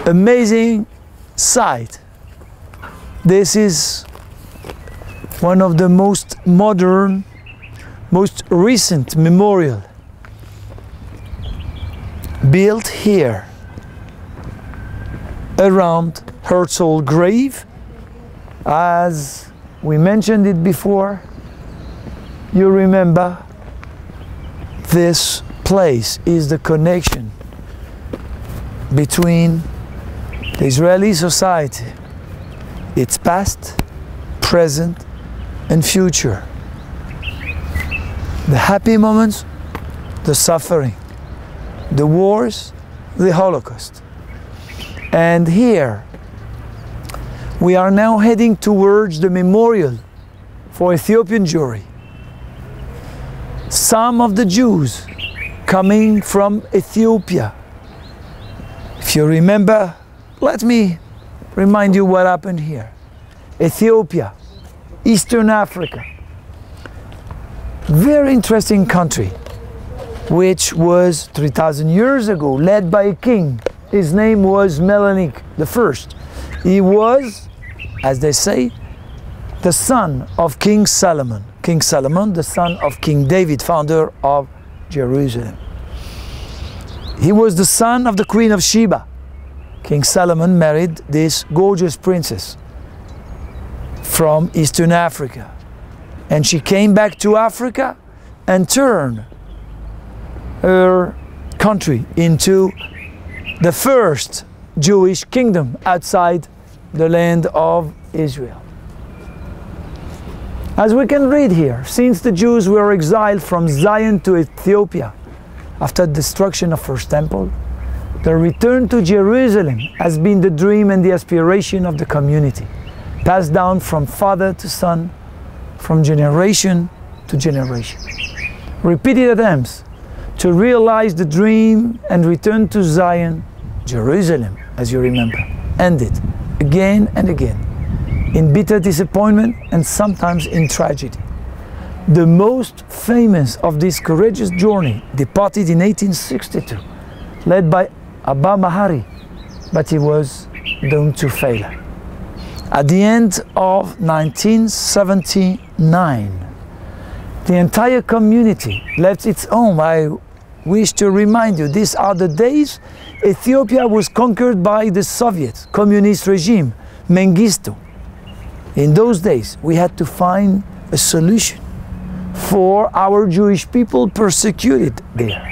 amazing sight. This is one of the most modern, most recent memorial built here around Herzl grave. As we mentioned it before, you remember this place is the connection between the Israeli society, its past, present, and future. The happy moments, the suffering, the wars, the Holocaust. And here, we are now heading towards the memorial for Ethiopian Jewry. Some of the Jews coming from Ethiopia. If you remember, let me remind you what happened here. Ethiopia, Eastern Africa, very interesting country, which was 3,000 years ago led by a king. His name was Menelik I. He was, as they say, the son of King Solomon. King Solomon, the son of King David, founder of Jerusalem. He was the son of the Queen of Sheba. King Solomon married this gorgeous princess from Eastern Africa. And she came back to Africa and turned her country into the first Jewish kingdom outside the land of Israel. As we can read here, since the Jews were exiled from Zion to Ethiopia after the destruction of First Temple, the return to Jerusalem has been the dream and the aspiration of the community, passed down from father to son, from generation to generation. Repeated attempts to realize the dream and return to Zion, Jerusalem, as you remember, ended again and again in bitter disappointment and sometimes in tragedy. The most famous of this courageous journey departed in 1862, led by Abba Mahari, but he was doomed to failure. At the end of 1979, the entire community left its home. I wish to remind you, these are the days Ethiopia was conquered by the Soviet communist regime, Mengistu. In those days, we had to find a solution for our Jewish people persecuted there.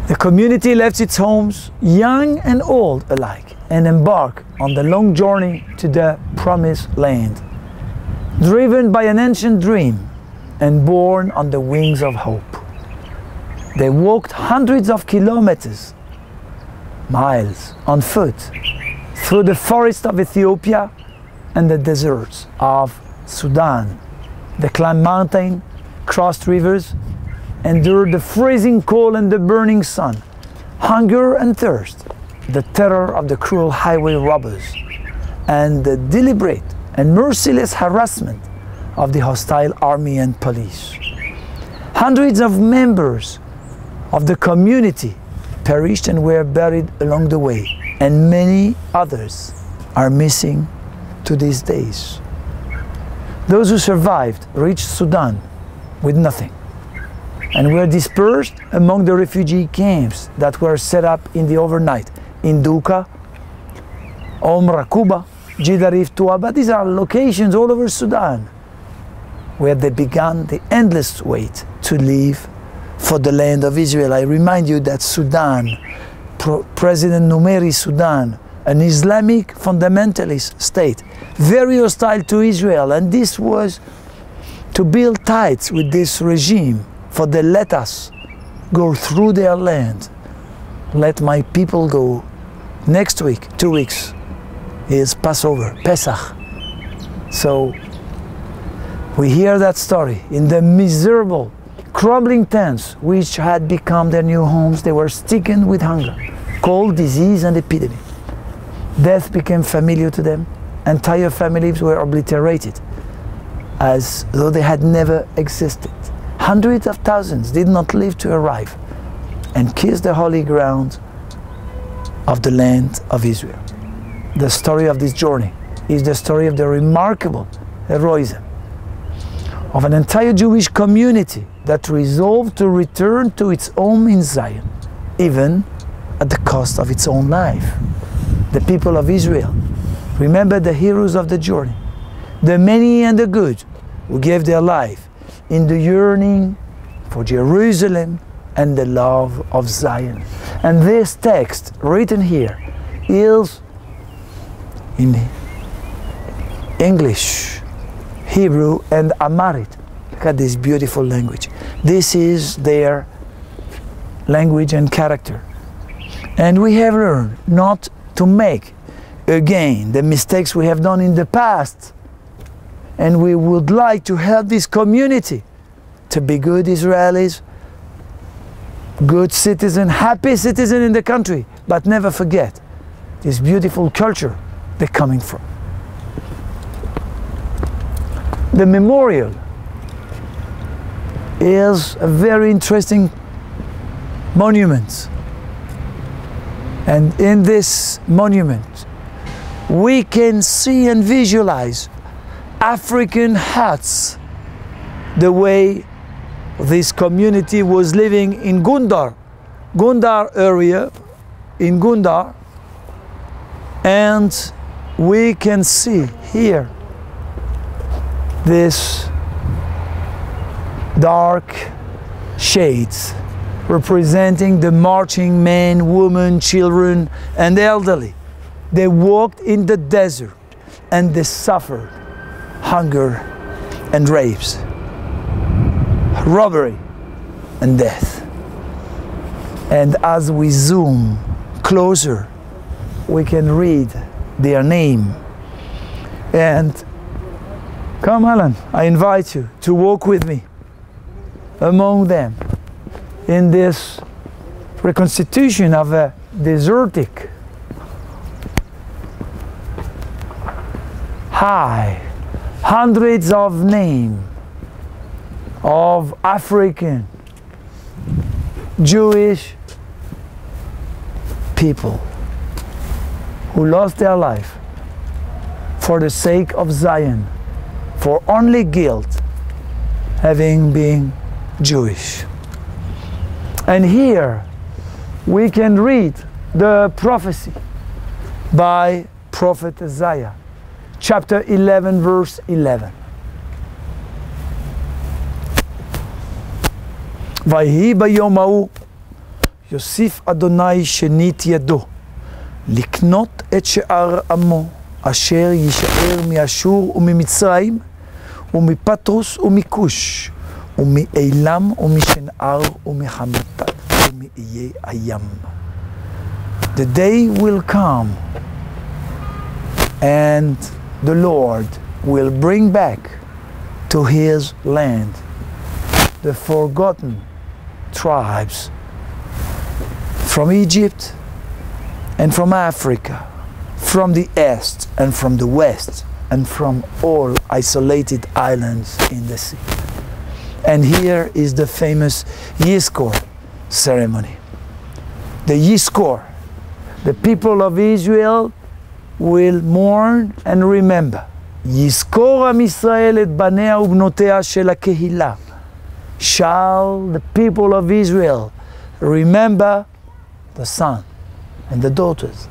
The community left its homes, young and old alike, and embarked on the long journey to the promised land, driven by an ancient dream and borne on the wings of hope. They walked hundreds of kilometers, miles, on foot, through the forests of Ethiopia and the deserts of Sudan. They climbed mountains, crossed rivers, endured the freezing cold and the burning sun, hunger and thirst, the terror of the cruel highway robbers, and the deliberate and merciless harassment of the hostile army and police. Hundreds of members of the community perished and were buried along the way, and many others are missing to these days. Those who survived reached Sudan with nothing and were dispersed among the refugee camps that were set up in the overnight in Duka, Rakuba, Jidarif, Tuaba. These are locations all over Sudan where they began the endless wait to leave for the land of Israel. I remind you that Sudan, President Numeri Sudan, an Islamic fundamentalist state, very hostile to Israel, and this was to build ties with this regime, for they let us go through their land. Let my people go. Next week, 2 weeks, is Passover, Pesach. So we hear that story in the miserable, crumbling tents which had become their new homes. They were stricken with hunger, cold, disease, and epidemic. Death became familiar to them. Entire families were obliterated as though they had never existed. Hundreds of thousands did not live to arrive and kiss the holy ground of the land of Israel. The story of this journey is the story of the remarkable heroism of an entire Jewish community that resolved to return to its home in Zion, even at the cost of its own life. The people of Israel remember the heroes of the journey, the many and the good who gave their life in the yearning for Jerusalem and the love of Zion. And this text written here is in English, Hebrew and Amharic. Look at this beautiful language. This is their language and character. And we have learned not to make again the mistakes we have done in the past. And we would like to help this community to be good Israelis, good citizens, happy citizens in the country, but never forget this beautiful culture they're coming from. The memorial is a very interesting monument. And in this monument, we can see and visualize African huts, the way this community was living in Gundar area, in Gundar, and we can see here this dark shades representing the marching men, women, children, and elderly. They walked in the desert and they suffered hunger and rapes, robbery and death. And as we zoom closer, we can read their name. And come, Alan, I invite you to walk with me among them in this reconstitution of a desertic, high, hundreds of names of African, Jewish people who lost their life for the sake of Zion, for only guilt having been Jewish. And here we can read the prophecy by Prophet Isaiah, chapter 11, verse 11. ויהי ביום ההוא יוסיף אדוני שנית ידו לקנות את שאר עמו אשר יישאר מאשור וממצרים ומפטרוס ומכוש ומאילם ומשנער ומחמתת ומאיי הים. The day will come and the Lord will bring back to his land the forgotten tribes from Egypt and from Africa, from the east and from the west, and from all isolated islands in the sea. And here is the famous Yizkor ceremony. The Yizkor, the people of Israel will mourn and remember. יזכור עם ישראל את בניה ובנותיה של הקהילה. Shall the people of Israel remember the son and the daughters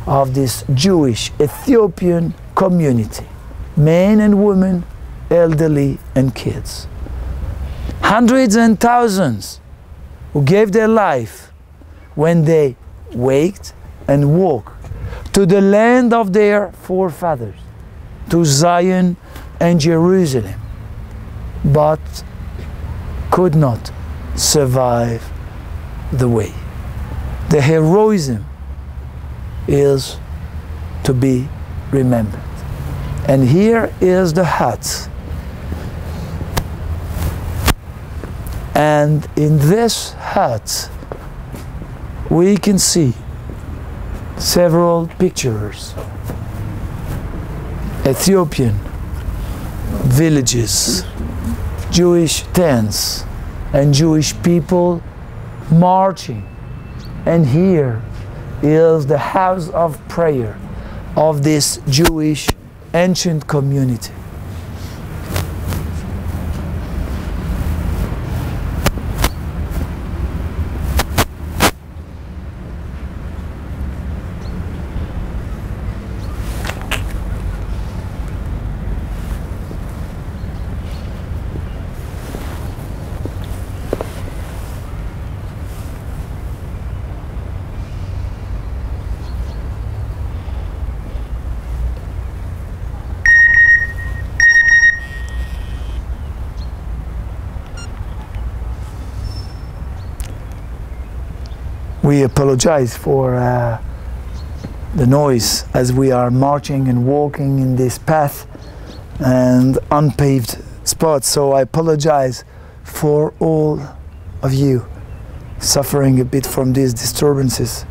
of this Jewish Ethiopian community, men and women, elderly and kids. Hundreds and thousands who gave their life when they waked and woke to the land of their forefathers, to Zion and Jerusalem, but could not survive the way. The heroism is to be remembered. And here is the hut. And in this hut we can see several pictures. Ethiopian villages, Jewish tents, and Jewish people marching. And here is the house of prayer of this Jewish ancient community. We apologize for the noise as we are marching and walking in this path and unpaved spots. So I apologize for all of you suffering a bit from these disturbances.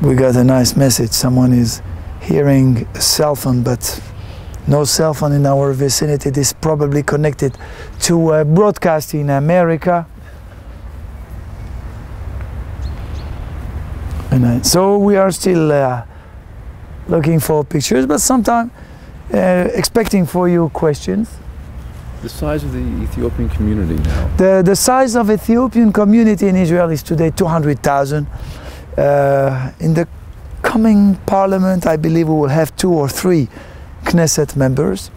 We got a nice message. Someone is hearing a cell phone, but no cell phone in our vicinity. It is probably connected to a broadcast in America. And so we are still looking for pictures, but sometimes expecting for you questions. The size of the Ethiopian community now? The size of Ethiopian community in Israel is today 200,000. In the coming parliament, I believe we will have 2 or 3 Knesset members.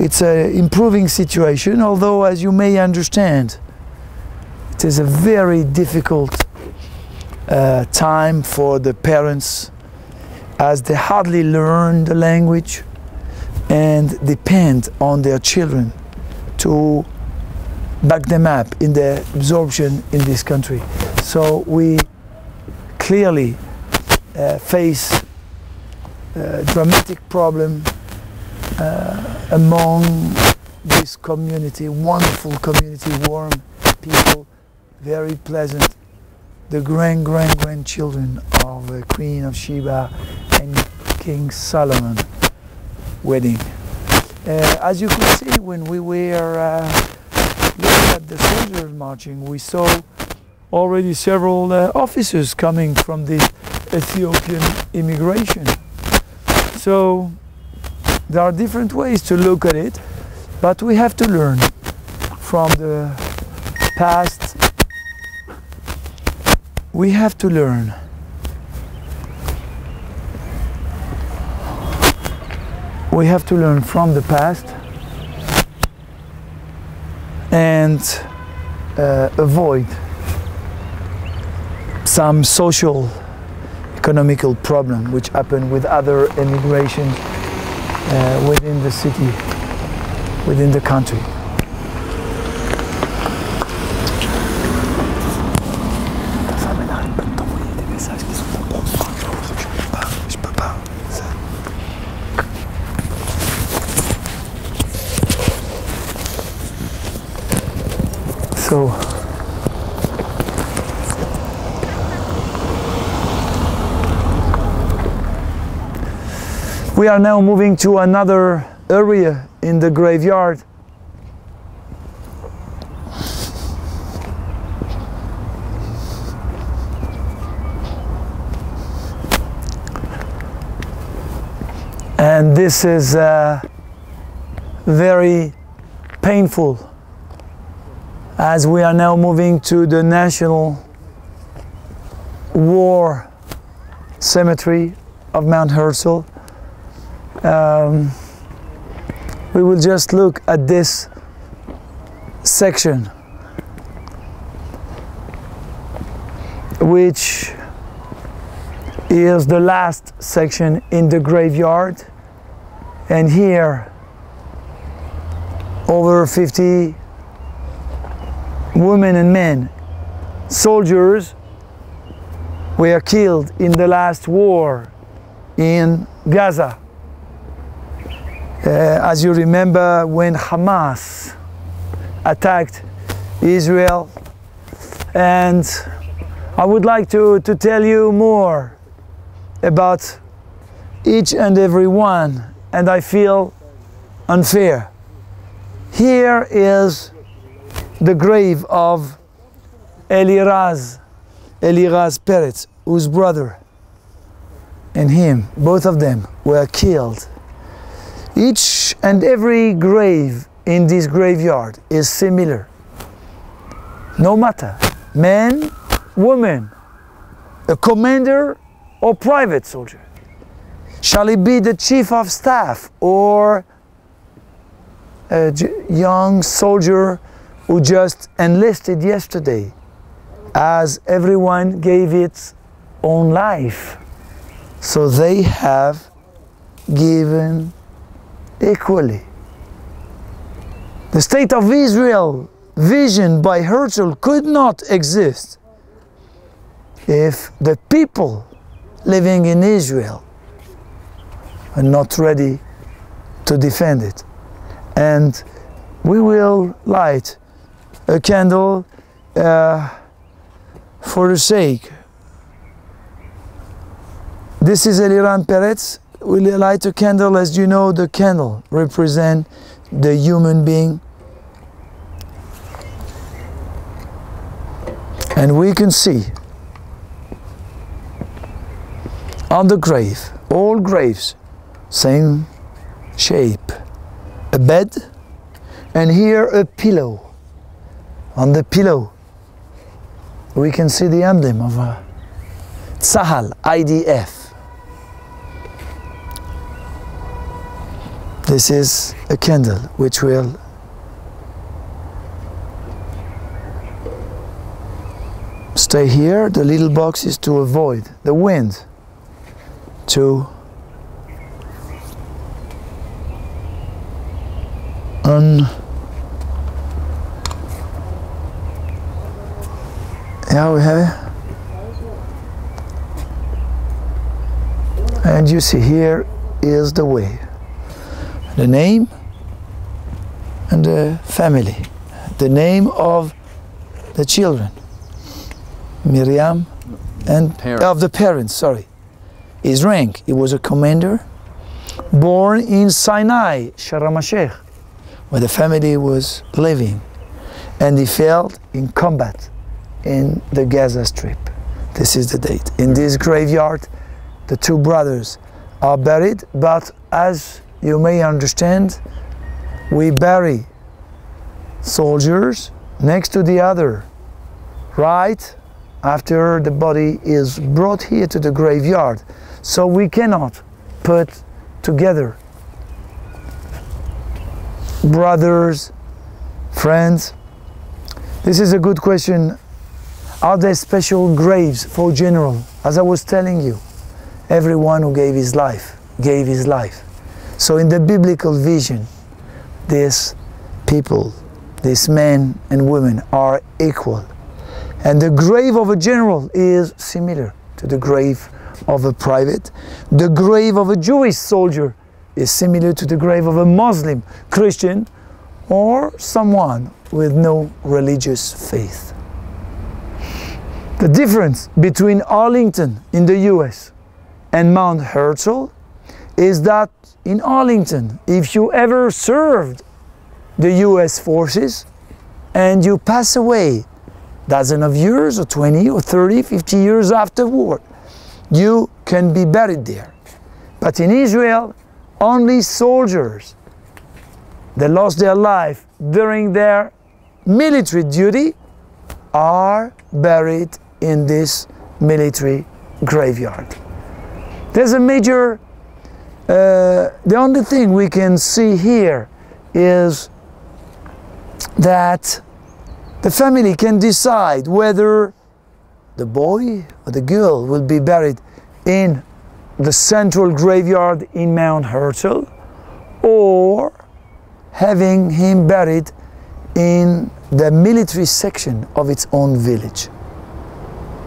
It's an improving situation, although, as you may understand, it is a very difficult time for the parents, as they hardly learn the language and depend on their children to back them up in their absorption in this country. So we clearly face dramatic problem among this community, wonderful community, warm people, very pleasant, the grandchildren of the Queen of Sheba and King Solomon wedding. As you could see, when we were looking at the soldiers marching, we saw already several officers coming from the Ethiopian immigration. So there are different ways to look at it, but we have to learn from the past. We have to learn. We have to learn from the past and avoid some social economical problem which happened with other immigrations within the city, within the country. So we are now moving to another area in the graveyard. And this is very painful, as we are now moving to the National War Cemetery of Mount Herzl. We will just look at this section, which is the last section in the graveyard. And here, over 50 women and men, soldiers, were killed in the last war in Gaza. As you remember, when Hamas attacked Israel, and I would like to tell you more about each and every one, and I feel unfair Here is the grave of Gil Perez, whose brother and him, both of them, were killed. Each and every grave in this graveyard is similar. No matter, man, woman, a commander or private soldier. Shall it be the chief of staff or a young soldier who just enlisted yesterday, as everyone gave its own life. So they have given equally. The state of Israel, visioned by Herzl, could not exist if the people living in Israel are not ready to defend it. And we will light a candle for the sake. This is Gil Perez. We light a candle. As you know, the candle represents the human being. And we can see on the grave, all graves, same shape, a bed, and here a pillow. On the pillow we can see the emblem of Tzahal, IDF. This is a candle which will stay here. The little box is to avoid the wind, to yeah, we have it. And you see, here is the way, the name and the family, the name of the children, Miriam, and of the parents, sorry. His rank, he was a commander, born in Sinai, Sharm el-Sheikh, where the family was living, and he fell in combat in the Gaza Strip. This is the date. In this graveyard, the two brothers are buried, but as you may understand, we bury soldiers next to the other, right after the body is brought here to the graveyard. So we cannot put together brothers, friends. This is a good question. Are there special graves for general? As I was telling you, everyone who gave his life, gave his life. So in the biblical vision, these people, these men and women are equal. And the grave of a general is similar to the grave of a private. The grave of a Jewish soldier is similar to the grave of a Muslim, Christian, or someone with no religious faith. The difference between Arlington in the US and Mount Herzl is that in Arlington, if you ever served the US forces and you pass away dozens of years or 20 or 30, 50 years afterward, you can be buried there. But in Israel, only soldiers that lost their life during their military duty are buried in this military graveyard. There's a major, the only thing we can see here is that the family can decide whether the boy or the girl will be buried in the central graveyard in Mount Herzl, or having him buried in the military section of its own village.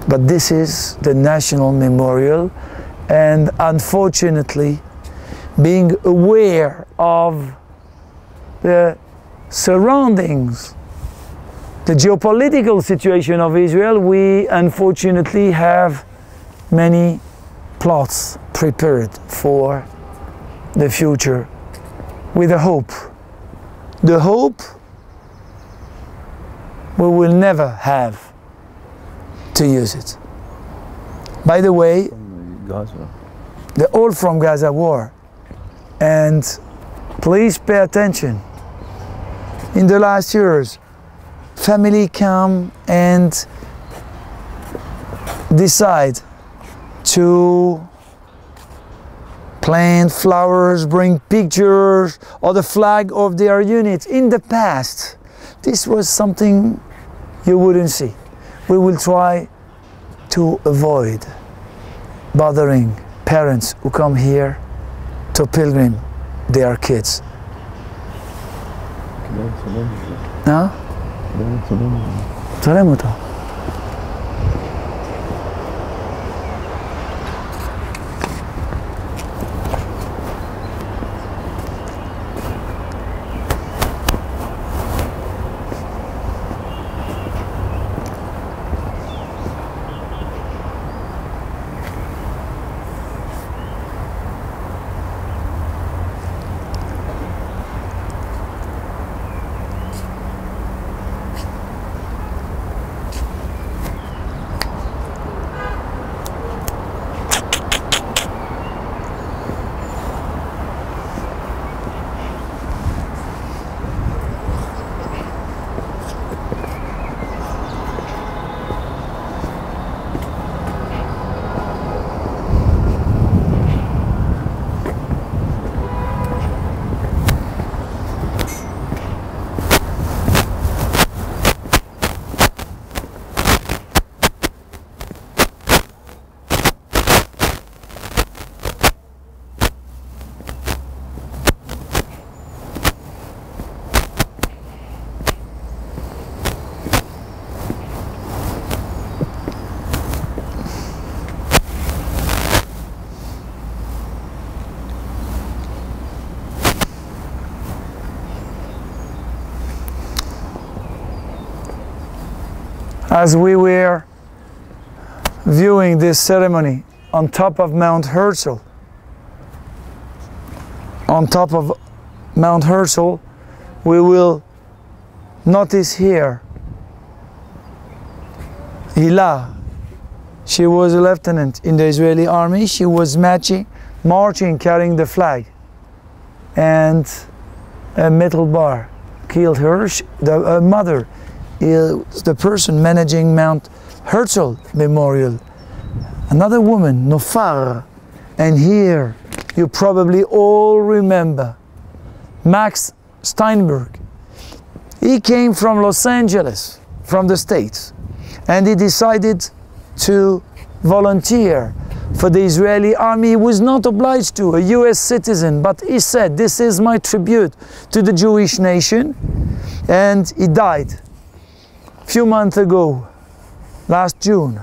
But this is the national memorial, and unfortunately, being aware of the surroundings, the geopolitical situation of Israel, we unfortunately have many plots prepared for the future with the hope the hope we will never have to use it. By the way, From the Gaza. they're all from Gaza war. And please pay attention. In the last years, family come and decide to plant flowers, bring pictures or the flag of their units. In the past, this was something you wouldn't see. We will try to avoid bothering parents who come here to pilgrim their kids. ها؟ سلام אותו. As we were viewing this ceremony on top of Mount Herzl, we will notice here Hila. She was a lieutenant in the Israeli army. She was marching carrying the flag, and a metal bar killed her. Her mother is the person managing Mount Herzl Memorial. Another woman, Nofar, and here you probably all remember Max Steinberg. He came from Los Angeles, from the States, and he decided to volunteer for the Israeli army. He was not obliged to, a US citizen, but he said, this is my tribute to the Jewish nation, and he died few months ago, last June,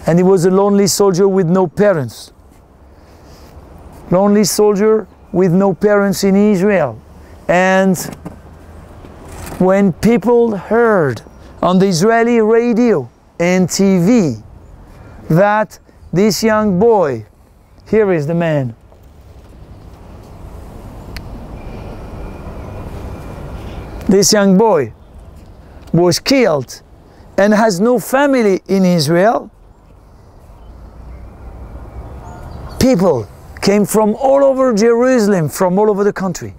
and he was a lonely soldier with no parents. Lonely soldier with no parents in Israel. And when people heard on the Israeli radio and TV that this young boy, here is the man, this young boy was killed and has no family in Israel, people came from all over Jerusalem, from all over the country.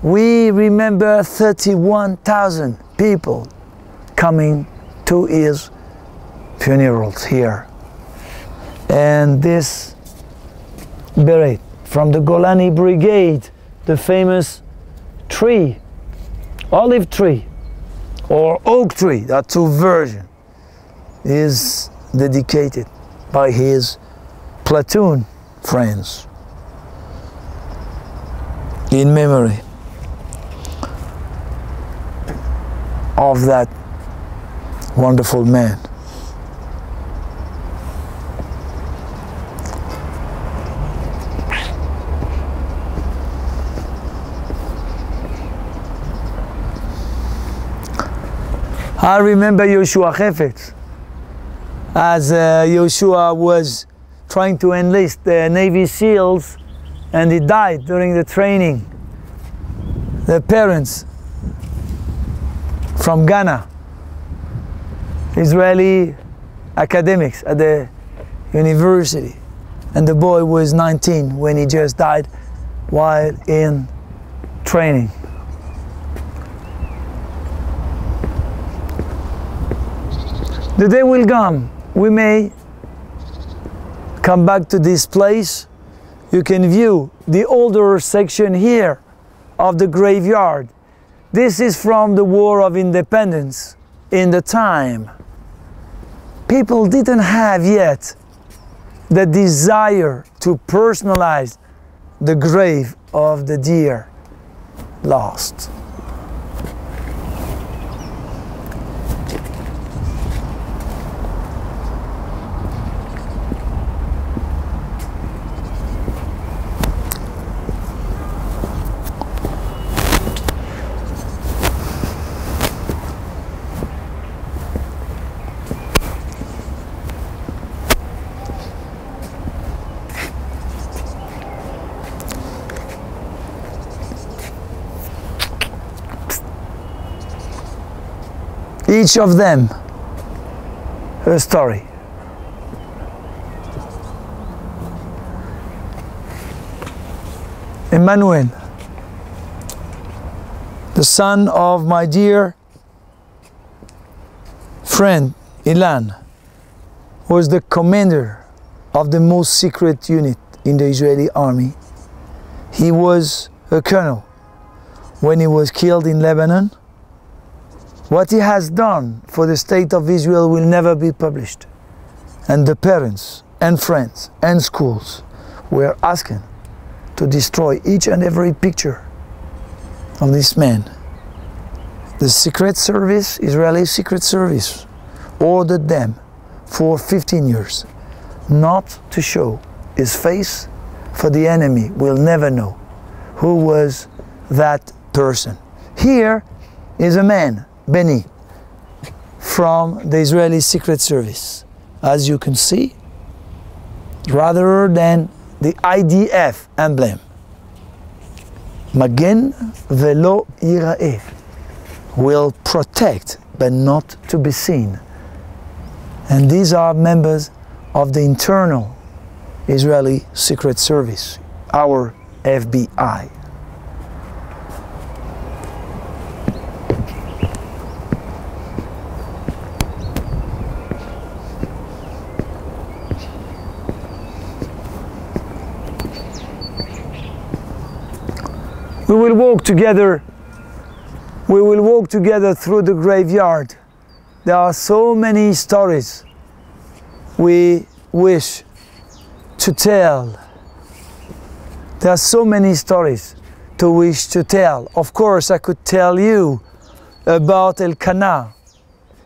We remember 31,000 people coming to his funerals here. And this beret from the Golani Brigade, the famous tree, olive tree, or oak tree, there are two versions, is dedicated by his platoon friends in memory of that wonderful man. I remember Yoshua Chefetz, as Yoshua was trying to enlist the Navy SEALs, and he died during the training. the parents from Ghana, Israeli academics at the university, and the boy was 19 when he just died while in training. The day will come, we may come back to this place. You can view the older section here of the graveyard. This is from the War of Independence. In the time, people didn't have yet the desire to personalize the grave of the dear lost. Each of them a story. Emmanuel, the son of my dear friend Ilan, was the commander of the most secret unit in the Israeli army. He was a colonel when he was killed in Lebanon. What he has done for the state of Israel will never be published. And the parents and friends and schools were asking to destroy each and every picture of this man. The Secret Service, Israeli Secret Service, ordered them for 15 years not to show his face, for the enemy will never know who was that person. Here is a man, Benny, from the Israeli Secret Service. As you can see, rather than the IDF emblem, Magen velo yira'eh, will protect but not to be seen. And these are members of the internal Israeli Secret Service, our FBI. We will walk together. We will walk together through the graveyard. There are so many stories we wish to tell. There are so many stories to wish to tell. Of course, I could tell you about Elkanah.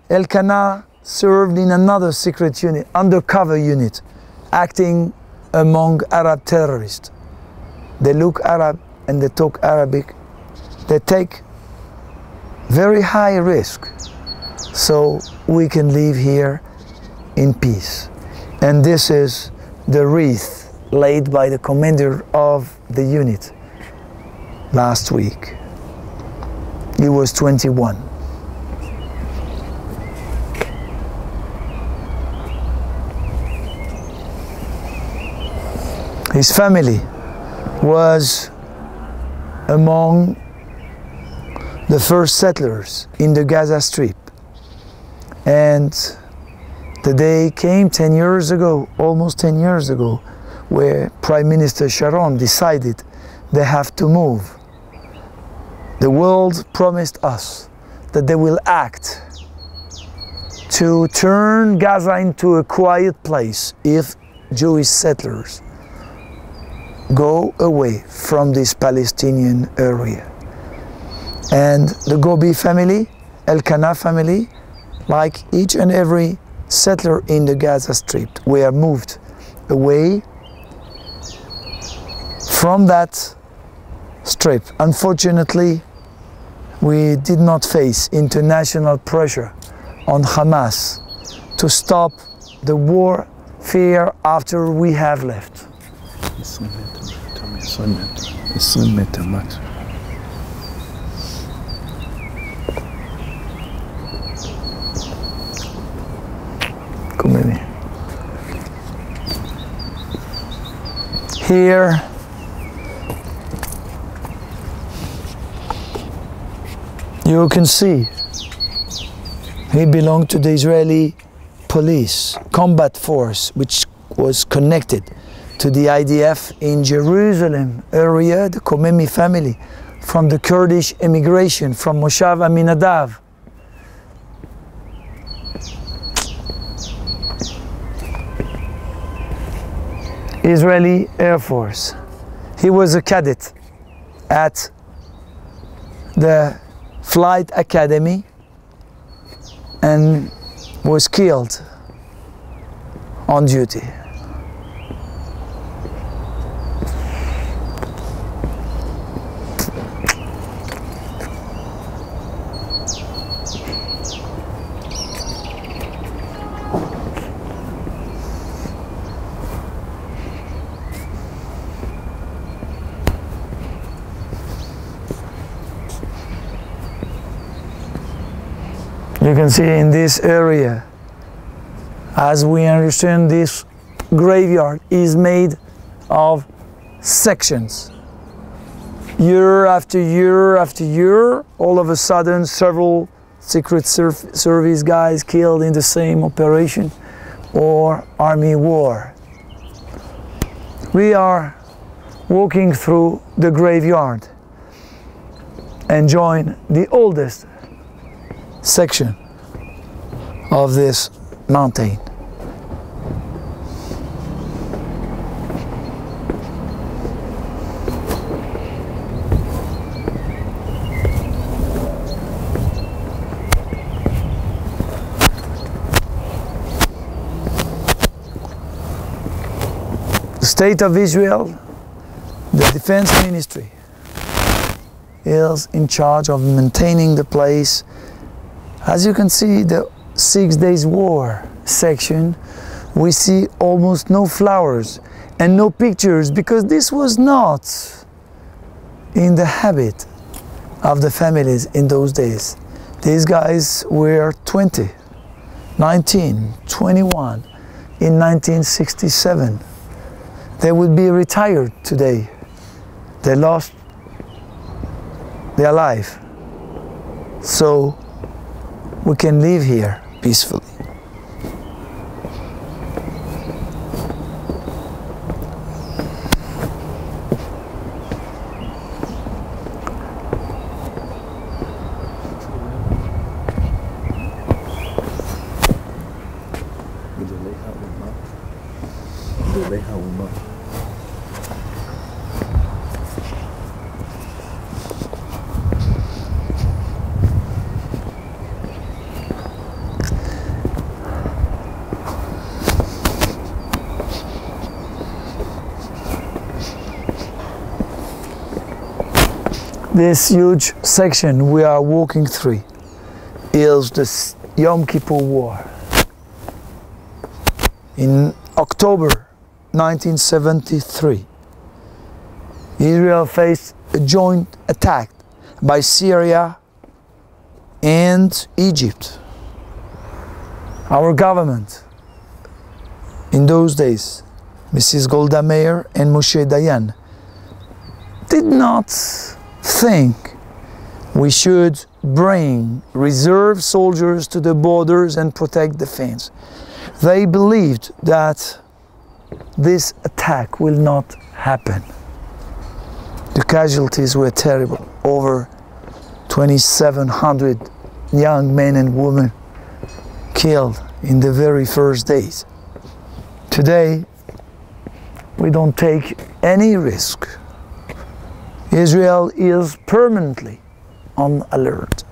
Elkanah served in another secret unit, undercover unit, acting among Arab terrorists. They look Arab and they talk Arabic. They take very high risk so we can live here in peace. And this is the wreath laid by the commander of the unit last week. He was 21. His family was among the first settlers in the Gaza Strip. And the day came 10 years ago, almost 10 years ago, where Prime Minister Sharon decided they have to move. The world promised us that they will act to turn Gaza into a quiet place if Jewish settlers go away from this Palestinian area. And the Gobi family, Elkanah family, like each and every settler in the Gaza Strip, were moved away from that strip. Unfortunately, we did not face international pressure on Hamas to stop the warfare after we have left. 20 מטר, 20 מטר, 20 מטר מקסימום. Here you can see he belonged to the Israeli police combat force, which was connected to the IDF in Jerusalem area, the Komemi family, from the Kurdish immigration from Moshav Aminadav. Israeli Air Force. He was a cadet at the Flight Academy and was killed on duty. You can see in this area, as we understand, this graveyard is made of sections. Year after year after year, all of a sudden several Secret Service guys killed in the same operation or army war. We are walking through the graveyard and join the oldest section of this mountain. The State of Israel, the Defense Ministry, is in charge of maintaining the place. As you can see, the 6 Days War section, we see almost no flowers and no pictures, because this was not in the habit of the families in those days. These guys were 20, 19, 21 in 1967. They would be retired today. They lost their life. So we can live here peacefully. This huge section we are walking through is the Yom Kippur War. In October 1973, Israel faced a joint attack by Syria and Egypt. Our government in those days, Mrs. Golda Meir and Moshe Dayan, did not think we should bring reserve soldiers to the borders and protect the fence. They believed that this attack will not happen. The casualties were terrible. Over 2,700 young men and women killed in the very first days. Today, we don't take any risk. Israel is permanently on alert.